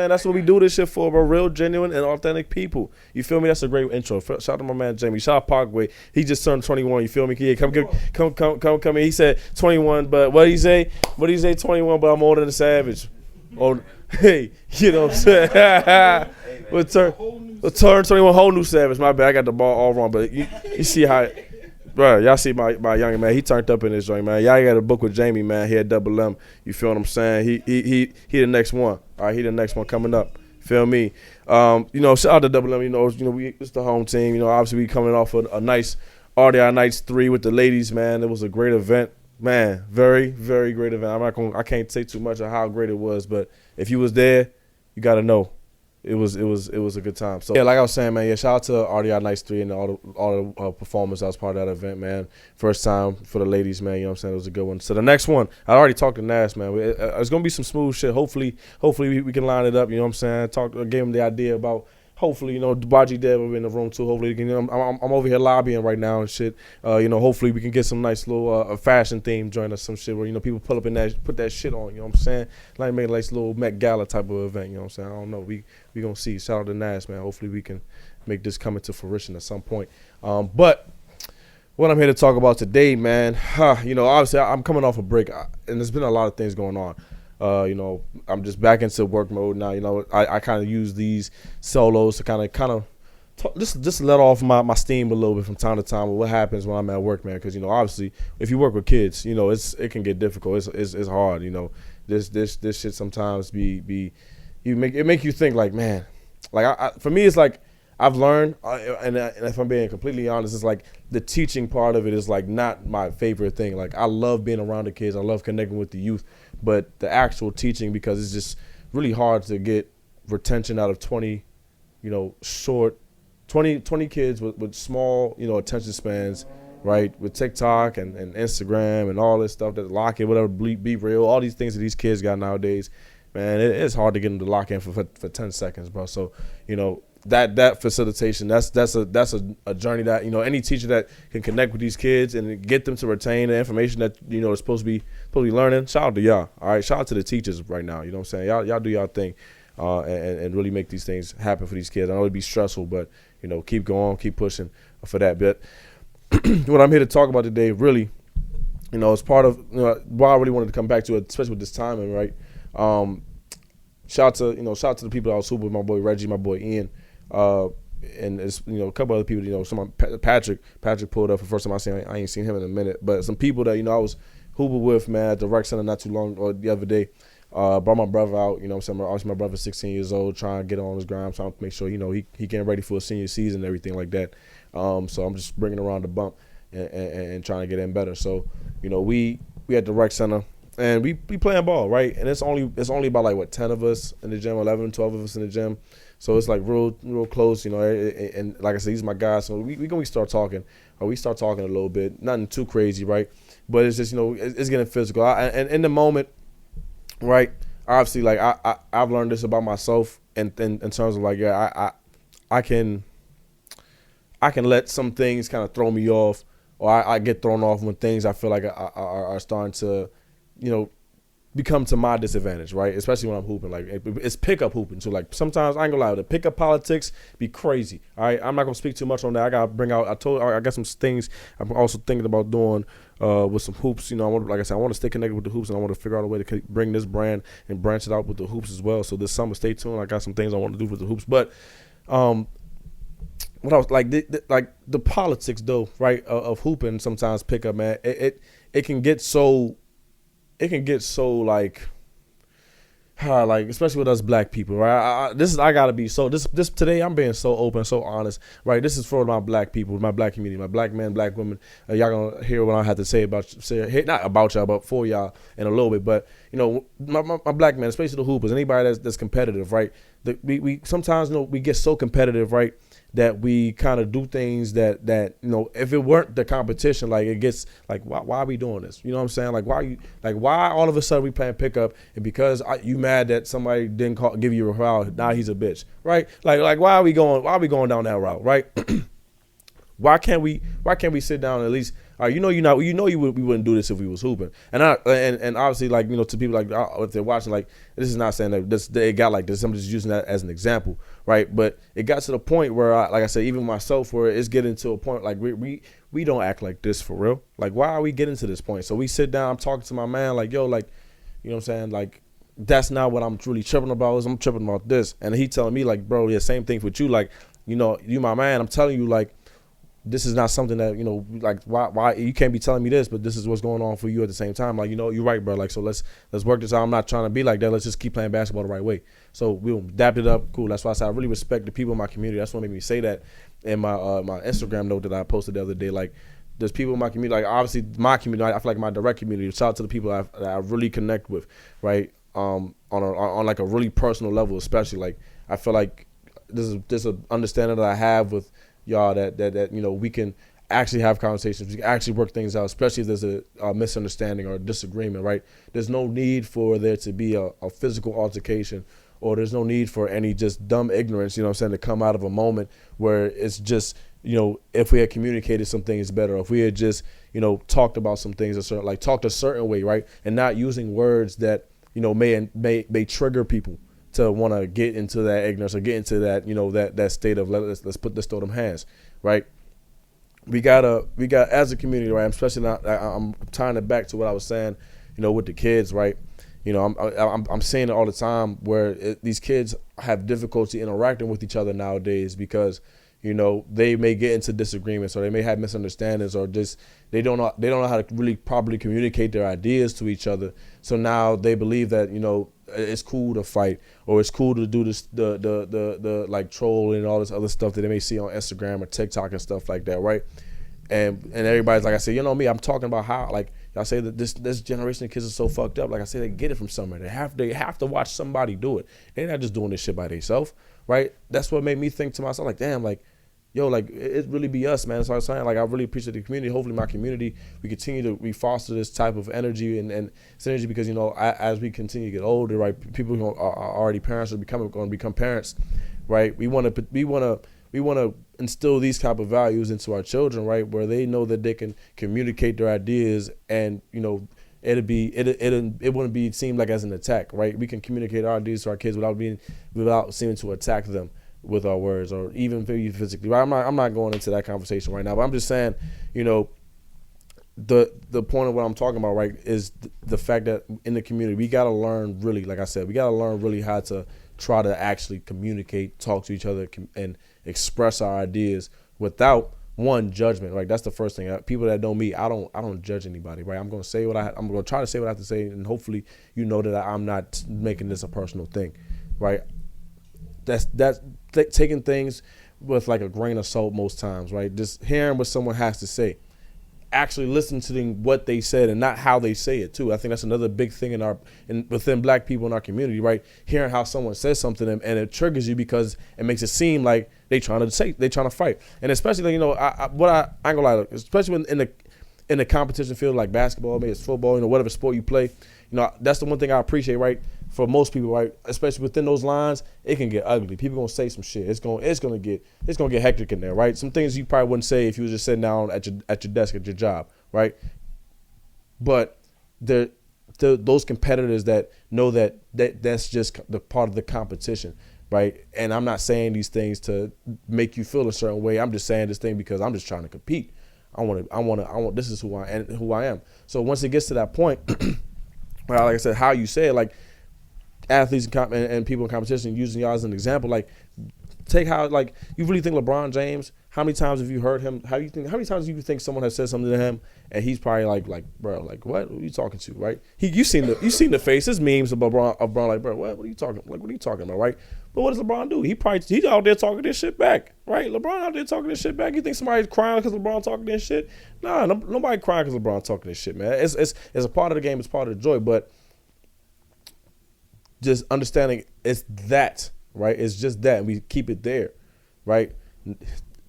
Man, that's what we do this shit for, bro. Real, genuine, and authentic people. You feel me? That's a great intro. Shout out to my man Jamie. Shout out Parkway. He just turned 21. You feel me? Yeah, come in. He said 21, but what did he say? 21, but I'm older than Savage. Oh, hey, you know what I'm saying? We'll turn 21, whole new Savage. My bad, I got the ball all wrong, but you see how, bro, y'all see my young man, he turned up in this joint, man. Y'all got a book with Jamie, man. He had Double M. You feel what I'm saying? He the next one. All right, he the next one coming up. Feel me? Shout out to Double M. It's the home team. Obviously we coming off a nice RDI Nights 3 with the ladies, man. It was a great event. Man, very, very great event. I can't say too much of how great it was, but if you was there, you gotta know. It was a good time. So yeah, like I was saying, man, yeah, shout out to RDI Nights 3 and all the performers that was part of that event, man. First time for the ladies, man, you know what I'm saying? It was a good one. So the next one, I already talked to Nas, man. It's gonna be some smooth shit. Hopefully we can line it up, you know what I'm saying? Gave him the idea about hopefully, Baji Dev will be in the room too. Hopefully, I'm over here lobbying right now and shit. Hopefully we can get some nice little fashion theme join us, some shit where people pull up in that, put that shit on. You know what I'm saying? Like make a nice little Met Gala type of event. You know what I'm saying? I don't know. We gonna see. Shout out to Nas, man. Hopefully we can make this come into fruition at some point. But what I'm here to talk about today, man. Obviously I'm coming off a break, and there's been a lot of things going on. I'm just back into work mode now. I kind of use these solos to kind of just let off my steam a little bit from time to time with what happens when I'm at work, man. Because obviously, if you work with kids, it can get difficult. It's hard. This shit sometimes make you think like, man, like for me it's like I've learned, and if I'm being completely honest, it's like the teaching part of it is like not my favorite thing. Like I love being around the kids, I love connecting with the youth, but the actual teaching, because it's just really hard to get retention out of 20 kids with small, attention spans, right? With TikTok and Instagram and all this stuff, that lock in, whatever, be real, all these things that these kids got nowadays, man, it's hard to get them to lock in for 10 seconds, bro. So, that facilitation, that's a journey that, any teacher that can connect with these kids and get them to retain the information that, they're supposed to be learning, shout out to y'all. All right, shout out to the teachers right now. You know what I'm saying? Y'all do y'all thing, and really make these things happen for these kids. I know it'd be stressful, but keep going, keep pushing for that. But what I'm here to talk about today, really, it's part of why I really wanted to come back to it, especially with this timing, right? Shout out to the people I was hooping with, my boy Reggie, my boy Ian, and it's a couple other people. Patrick pulled up for the first time I ain't seen him in a minute, but some people that I was hooping with, man, at the rec center not too long or the other day. Brought my brother out. Obviously my brother's 16 years old, trying to get on his grind, trying to make sure he getting ready for a senior season and everything like that. So I'm just bringing around the bump and trying to get in better. So we at the rec center. And we playing ball, right? And it's only about like what, 10 of us in the gym, 11, 12 of us in the gym. So it's like real close, and like I said, these are my guys. So we start talking a little bit, nothing too crazy, right? But it's just it's getting physical. And in the moment, right? Obviously, like I've learned this about myself, and in terms of like, yeah, I can let some things kind of throw me off, or I get thrown off when things I feel like are starting to become to my disadvantage, right? Especially when I'm hooping. Like it's pickup hooping. So like sometimes I ain't gonna lie, the pickup politics be crazy. All right, I'm not gonna speak too much on that. I gotta bring out. I got some things I'm also thinking about doing with some hoops. I want to stay connected with the hoops, and I want to figure out a way to bring this brand and branch it out with the hoops as well. So this summer, stay tuned. I got some things I want to do with the hoops, but what I was like, the politics though, right? Of hooping sometimes pickup, man. It can get so. It can get so like especially with us black people, right? I gotta be so this today. I'm being so open, so honest, right? This is for my black people, my black community, my black men, black women. Y'all gonna hear what I have to say not about y'all, but for y'all in a little bit. But my black men, especially the hoopers, anybody that's competitive, right? We sometimes we get so competitive, right? That we kind of do things that if it weren't the competition, like it gets like why are we doing this? You know what I'm saying? Like why all of a sudden we playing pickup, and because you mad that somebody didn't give you a foul, now he's a bitch, right? Like why are we going down that route, right? Why can't we sit down and at least all right, we wouldn't do this if we was hooping. And and obviously, like, to people, like, if they're watching, like, this is not saying that it got like this. I'm just using that as an example, right? But it got to the point where, like I said, even myself, where it's getting to a point like we don't act like this for real. Like, why are we getting to this point? So we sit down, I'm talking to my man, like, yo, like, you know what I'm saying, like, that's not what I'm truly tripping about. I'm tripping about this. And he telling me, like, bro, yeah, same thing with you. Like, you my man. I'm telling you, like, this is not something that, like, why you can't be telling me this, but this is what's going on for you at the same time. Like, you're right, bro. Like, so let's work this out. I'm not trying to be like that. Let's just keep playing basketball the right way. So we'll adapt it up. Cool. That's why I said I really respect the people in my community. That's what made me say that in my my Instagram note that I posted the other day. Like, there's people in my community, like, obviously my community, I feel like my direct community. Shout out to the people that I really connect with, right? On like a really personal level, especially. Like, I feel like there's a understanding that I have with y'all that we can actually have conversations, we can actually work things out, especially if there's a misunderstanding or a disagreement, right? There's no need for there to be a physical altercation, or there's no need for any just dumb ignorance, to come out of a moment where it's just, if we had communicated some things better, or if we had just, talked about some things talked a certain way, right? And not using words that, may trigger people to want to get into that ignorance or get into that, that state of let's put this through them hands, right? We got as a community, right? Especially now, I'm tying it back to what I was saying, with the kids, right? I'm seeing it all the time where these kids have difficulty interacting with each other nowadays because, they may get into disagreements, or they may have misunderstandings, or just they don't know how to really properly communicate their ideas to each other. So now they believe that, it's cool to fight, or it's cool to do this, the like troll and all this other stuff that they may see on Instagram or TikTok and stuff like that, right? And everybody's like, I say, me, I'm talking about how, like, I say that this generation of kids are so fucked up. Like I say, they get it from somewhere. They have to watch somebody do it. They're not just doing this shit by themselves, right? That's what made me think to myself, like, damn, like, yo, like, it really be us, man. That's what I'm saying. Like, I really appreciate the community. Hopefully my community, we foster this type of energy and synergy because, as we continue to get older, right, people who are already parents are going to become parents, right? We want to instill these type of values into our children, right, where they know that they can communicate their ideas and, it wouldn't be seemed like as an attack, right? We can communicate our ideas to our kids without seeming to attack them with our words, or even physically. Right? I'm not going into that conversation right now, but I'm just saying, the point of what I'm talking about, right, is the fact that in the community we got to learn really, like I said, we got to learn really how to try to actually communicate, talk to each other, and express our ideas without judgment. Right, that's the first thing. People that know me, I don't judge anybody. Right, I'm going to try to say what I have to say, and hopefully that I'm not making this a personal thing. Right. That's taking things with like a grain of salt most times, right? Just hearing what someone has to say, actually listening to what they said and not how they say it too. I think that's another big thing within black people in our community, right? Hearing how someone says something and it triggers you because it makes it seem like they trying to fight. And especially, I ain't gonna lie, especially in the competition field like basketball, maybe it's football, whatever sport you play, that's the one thing I appreciate, right? For most people, right, especially within those lines, it can get ugly. People gonna say some shit. It's gonna get hectic in there, right? Some things you probably wouldn't say if you was just sitting down at your desk at your job, right? But those competitors that know that's just the part of the competition, right? And I'm not saying these things to make you feel a certain way. I'm just saying this thing because I'm just trying to compete. I want. This is who I am. So once it gets to that point, well, like I said, how you say it, like, athletes and people in competition, using y'all as an example, like, take how, like, you really think LeBron James, how many times have you heard him, how many times do you think someone has said something to him and he's probably like, bro, like, what are you talking to, right? You seen the faces, memes of LeBron, like, bro, what are you talking about, right? But what does LeBron do? He's out there talking this shit back, right? LeBron out there talking this shit back. You think somebody's crying because LeBron talking this shit? Nah, nobody crying because LeBron talking this shit, man. It's a part of the game. It's part of the joy, but just understanding it's that, right? It's just that, and we keep it there, right?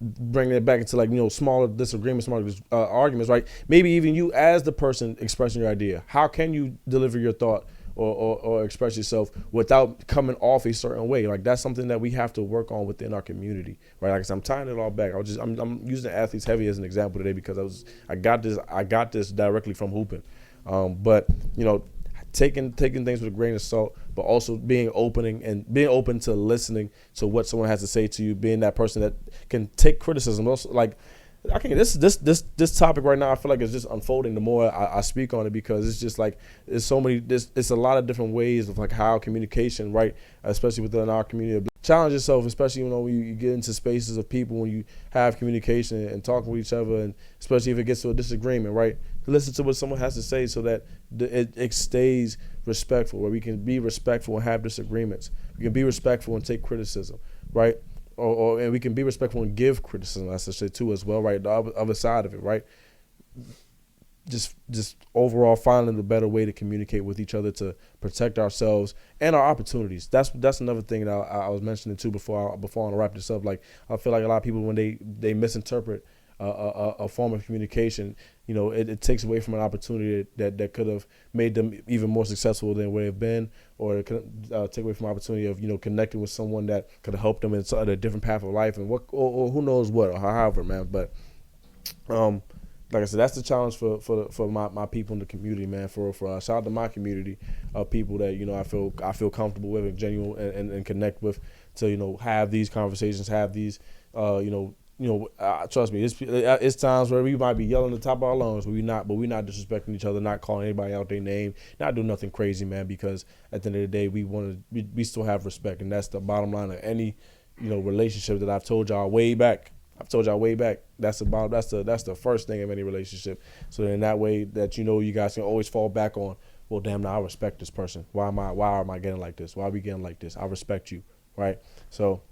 Bringing it back into, like, smaller disagreements, smaller arguments, right? Maybe even you as the person expressing your idea, how can you deliver your thought or express yourself without coming off a certain way. Like that's something that we have to work on within our community, right? Like I said, I'm tying it all back. I'm using the athletes heavy as an example today because I got this directly from hooping, but taking things with a grain of salt, but also being open to listening to what someone has to say to you, being that person that can take criticism. Also, like I can this topic right now, I feel like it's just unfolding the more I speak on it, because it's just like it's a lot of different ways of like how communication, right, especially within our community. Challenge yourself, especially when you get into spaces of people, when you have communication and talk with each other, and especially if it gets to a disagreement, right? Listen to what someone has to say so that it stays respectful, where we can be respectful and have disagreements. We can be respectful and take criticism, right? And we can be respectful and give criticism, I should say, too, as well, right? The other side of it, right? Just overall finding a better way to communicate with each other to protect ourselves and our opportunities. That's another thing that I was mentioning too before I want to wrap this up. Like I feel like a lot of people, when they misinterpret a form of communication, it takes away from an opportunity that could have made them even more successful than where they've been, or it could take away from an opportunity of connecting with someone that could have helped them in a different path of life, and or who knows what, or however, man. But like I said, that's the challenge for my people in the community, man. For shout out to my community of people that I feel comfortable with and genuine and connect with, to have these conversations, have these trust me, it's times where we might be yelling at the top of our lungs, but we're not disrespecting each other, not calling anybody out their name, not doing nothing crazy, man. Because at the end of the day, we still have respect, and that's the bottom line of any relationship that I've told y'all way back. That's the first thing of any relationship. So in that way, that you guys can always fall back on. Well, damn, now I respect this person. Why am I getting like this? Why are we getting like this? I respect you, right? So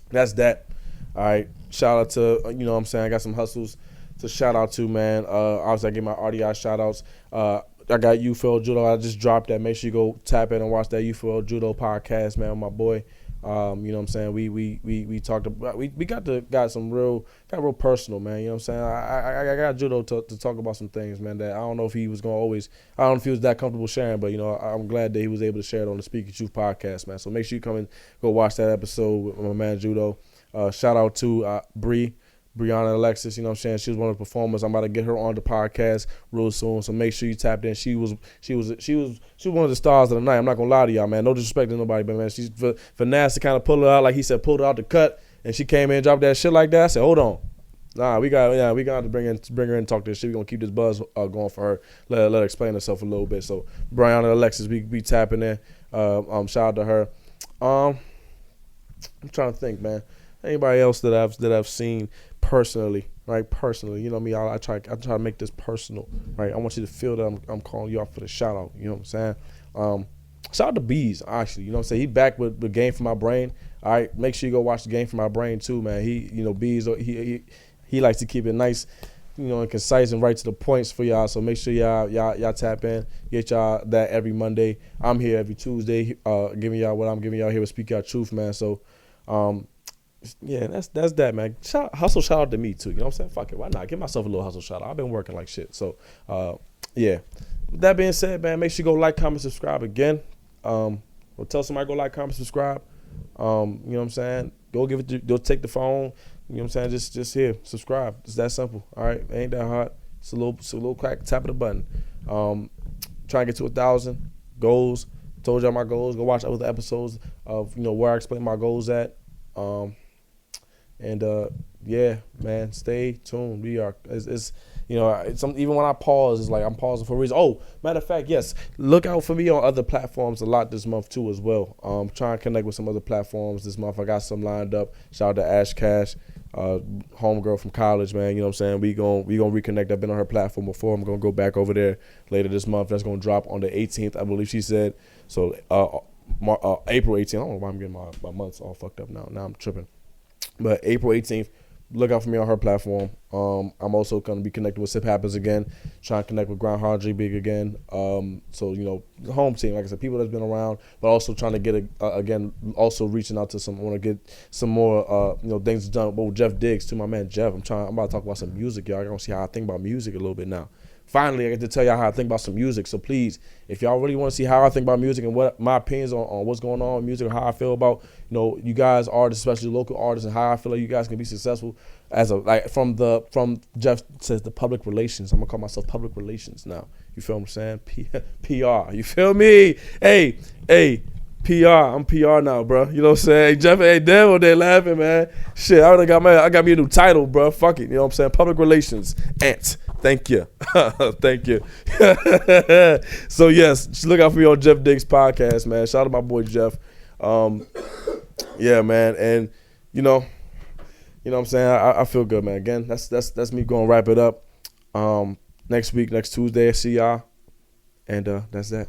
that's that. All right. Shout out to I got some hustles to shout out to, man. Obviously, I get my RDI shout outs. I got UFL Judo. I just dropped that. Make sure you go tap in and watch that UFL Judo podcast, man, with my boy. We talked about we got real personal, man. I got Judo to talk about some things, man, that I don't know if he was I don't know if he was that comfortable sharing, but I'm glad that he was able to share it on the Speak Your Truth podcast, man. So make sure you come and go watch that episode with my man Judo. Shout out to Brianna Alexis, she was one of the performers. I'm about to get her on the podcast real soon, so make sure you tapped in. She was one of the stars of the night. I'm not gonna lie to y'all, man. No disrespect to nobody, but man, she's for Nas to kind of pull her out, like he said, pulled her out the cut, and she came in and dropped that shit like that. I said, hold on, we got to bring her in and talk this shit. We gonna keep this buzz going for her. Let her explain herself a little bit. So Brianna Alexis, we tapping in. Shout out to her. I'm trying to think, man. Anybody else that I've seen personally, right? Personally, me, I try to make this personal, right? I want you to feel that I'm calling you out for the shout out. You know what I'm saying? Shout out to Bees, actually. You know what I'm saying? He back with the Game for My Brain. All right, make sure you go watch the Game for My Brain too, man. Bees, he likes to keep it nice, and concise and right to the points for y'all. So make sure y'all tap in, get y'all that every Monday. I'm here every Tuesday, giving y'all what I'm giving y'all here with Speak Your Truth, man. So, yeah, that's that, man. Shout out to me too. You know what I'm saying? Fuck it, why not? Give myself a little hustle shout out. I've been working like shit. So, yeah. With that being said, man, make sure you go like, comment, subscribe again. Or tell somebody go like, comment, subscribe. You know what I'm saying? Go take the phone. You know what I'm saying? Just here, subscribe. It's that simple. All right, it ain't that hard. It's a little crack. Tap of the button. Trying to get to 1,000 goals. Told y'all my goals. Go watch other episodes of where I explain my goals at. Yeah, man, stay tuned. We are, even when I pause, it's like I'm pausing for a reason. Oh, matter of fact, yes, look out for me on other platforms a lot this month too as well. Trying to connect with some other platforms this month. I got some lined up. Shout out to Ash Cash, homegirl from college, man. You know what I'm saying? We gonna reconnect. I've been on her platform before. I'm gonna go back over there later this month. That's gonna drop on the 18th, I believe she said. So April 18th. I don't know why I'm getting my months all fucked up now. Now I'm tripping. But April 18th, look out for me on her platform. I'm also going to be connected with Sip Happens again, trying to connect with Groundhog G Big again. So, the home team, like I said, people that's been around, but also trying to get, also reaching out to I want to get some more, things done with Jeff Diggs, to my man Jeff. I'm about to talk about some music, y'all. I'm going to see how I think about music a little bit now. finally I get to tell y'all how I think about some music. So please, if y'all really want to see how I think about music and what my opinions on what's going on in music and how I feel about, you guys artists, especially local artists, and how I feel like you guys can be successful as from Jeff says the public relations. I'm gonna call myself public relations now. You feel what I'm saying? PR. You feel me? Hey, PR. I'm PR now, bro. You know what I'm saying? Hey, Jeff, hey, Devil, they laughing, man. Shit, I got me a new title, bro. Fuck it. You know what I'm saying? Public relations. Ant. Thank you. Thank you. So, yes, just look out for me on Jeff Diggs podcast, man. Shout out to my boy, Jeff. Yeah, man. And, you know what I'm saying? I feel good, man. Again, that's me going to wrap it up. Next week, next Tuesday, I see y'all. And that's that.